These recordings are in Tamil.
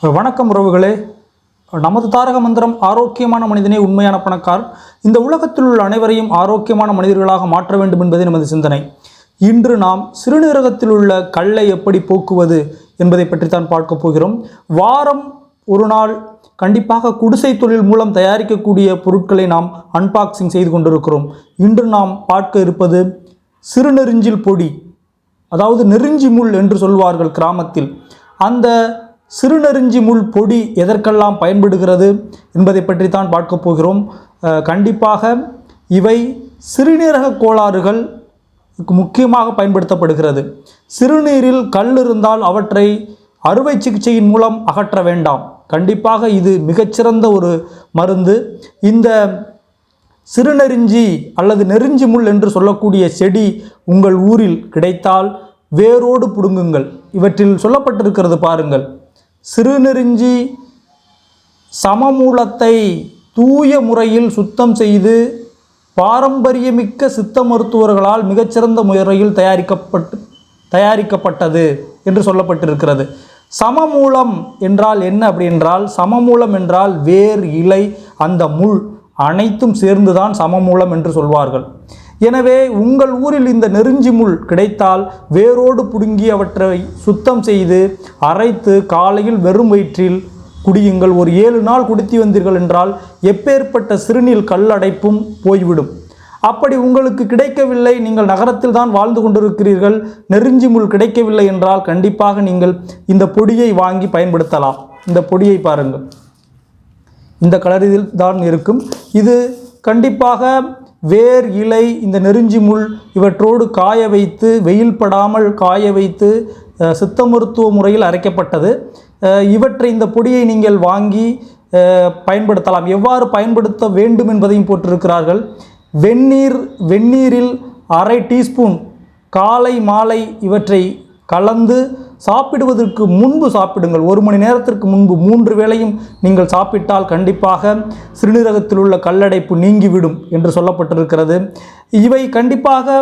வணக்கம் உறவுகளே. நமது தாரக மந்திரம் ஆரோக்கியமான மனிதனே உண்மையான பணக்கார். இந்த உலகத்தில் உள்ள அனைவரையும் ஆரோக்கியமான மனிதர்களாக மாற்ற வேண்டும் என்பதே நமது சிந்தனை. இன்று நாம் சிறுநீரகத்தில் உள்ள கல்லை எப்படி போக்குவது என்பதை பற்றித்தான் பார்க்க போகிறோம். வாரம் ஒரு நாள் கண்டிப்பாக குடிசை தொழில் மூலம் தயாரிக்கக்கூடிய பொருட்களை நாம் அன்பாக்சிங் செய்து கொண்டிருக்கிறோம். இன்று நாம் பார்க்க இருப்பது சிறுநெருஞ்சில் பொடி, அதாவது நெருஞ்சி முள் என்று சொல்வார்கள் கிராமத்தில். அந்த சிறுநெருஞ்சி முள் பொடி எதற்கெல்லாம் பயன்படுகிறது என்பதை பற்றி தான் பார்க்க போகிறோம். கண்டிப்பாக இவை சிறுநீரக கோளாறுகள் முக்கியமாக பயன்படுத்தப்படுகிறது. சிறுநீரில் கல் இருந்தால் அவற்றை அறுவை சிகிச்சையின் மூலம் அகற்ற வேண்டாம். கண்டிப்பாக இது மிகச்சிறந்த ஒரு மருந்து. இந்த சிறுநெருஞ்சி அல்லது நெருஞ்சி முள் என்று சொல்லக்கூடிய செடி உங்கள் ஊரில் கிடைத்தால் வேரோடு பிடுங்குங்கள். இவற்றில் சொல்லப்பட்டிருக்கிறது பாருங்கள். சிறுநெருஞ்சி சமமூலத்தை தூய முறையில் சுத்தம் செய்து பாரம்பரியமிக்க சித்த மருத்துவர்களால் மிகச்சிறந்த முறையில் தயாரிக்கப்பட்டது என்று சொல்லப்பட்டிருக்கிறது. சமமூலம் என்றால் என்ன அப்படி என்றால், சமமூலம் என்றால் வேர், இலை, அந்த முள் அனைத்தும் சேர்ந்துதான் சமமூலம் என்று சொல்வார்கள். எனவே உங்கள் ஊரில் இந்த நெருஞ்சி முள் கிடைத்தால் வேரோடு பிடுங்கி அவற்றை சுத்தம் செய்து அரைத்து காலையில் வெறும் வயிற்றில் குடியுங்கள். ஒரு 7 நாள் குடித்து வந்தீர்கள் என்றால் எப்பேற்பட்ட சிறுநீர் கல்லடைப்பும் போய்விடும். அப்படி உங்களுக்கு கிடைக்கவில்லை, நீங்கள் நகரத்தில் தான் வாழ்ந்து கொண்டிருக்கிறீர்கள், நெருஞ்சி முள் கிடைக்கவில்லை என்றால் கண்டிப்பாக நீங்கள் இந்த பொடியை வாங்கி பயன்படுத்தலாம். இந்த பொடியை பாருங்கள், இந்த கலரில் தான் இருக்கும். இது கண்டிப்பாக வேர், இலை, இந்த நெருஞ்சி முள் இவற்றோடு காய வைத்து, வெயில் படாமல் காய வைத்து சித்த மருத்துவ முறையில் அரைக்கப்பட்டது. இவற்றை, இந்த பொடியை நீங்கள் வாங்கி பயன்படுத்தலாம். எவ்வாறு பயன்படுத்த வேண்டும் என்பதையும் போட்டிருக்கிறார்கள். வெந்நீரில் அரை டீஸ்பூன் காலை மாலை இவற்றை கலந்து சாப்பிடுவதற்கு முன்பு சாப்பிடுங்கள். 1 மணி நேரத்திற்கு முன்பு 3 வேளையும் நீங்கள் சாப்பிட்டால் கண்டிப்பாக சிறுநீரகத்தில் உள்ள கல்லடைப்பு நீங்கிவிடும் என்று சொல்லப்பட்டிருக்கிறது. இவை கண்டிப்பாக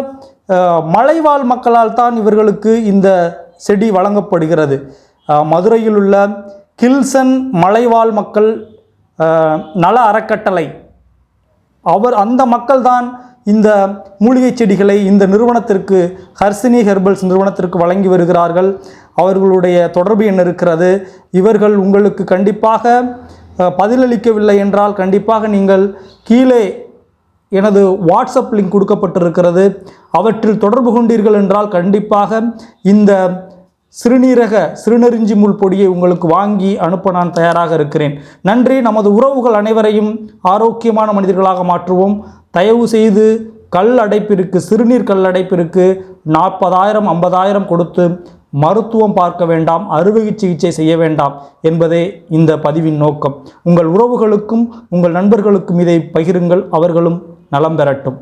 மலைவாழ் மக்களால் தான் இவர்களுக்கு இந்த செடி வழங்கப்படுகிறது. மதுரையில் உள்ள கில்சன் மலைவாழ் மக்கள் நல அறக்கட்டளை, அந்த மக்கள்தான் இந்த மூலிகை செடிகளை இந்த நிறுவனத்திற்கு, ஹர்சினி ஹெர்பல்ஸ் நிறுவனத்திற்கு வழங்கி வருகிறார்கள். அவர்களுடைய தொடர்பு எண் இருக்கிறது. இவர்கள் உங்களுக்கு கண்டிப்பாக பதிலளிக்கவில்லை என்றால் கண்டிப்பாக நீங்கள் கீழே எனது வாட்ஸ்அப் லிங்க் கொடுக்கப்பட்டிருக்கிறது. அவற்றில் தொடர்பு கொண்டீர்கள் என்றால் கண்டிப்பாக இந்த சிறுநெருஞ்சி முள் பொடியை உங்களுக்கு வாங்கி அனுப்ப நான் தயாராக இருக்கிறேன். நன்றி. நமது உறவுகள் அனைவரையும் ஆரோக்கியமான மனிதர்களாக மாற்றுவோம். தயவு செய்து சிறுநீர் கல் அடைப்பிற்கு 40,000 50,000 கொடுத்து மருத்துவம் பார்க்க வேண்டாம், அறுவை சிகிச்சை செய்ய வேண்டாம் என்பதே இந்த பதிவின் நோக்கம். உங்கள் உறவுகளுக்கும் உங்கள் நண்பர்களுக்கும் இதை பகிருங்கள், அவர்களும் நலம் பெறட்டும்.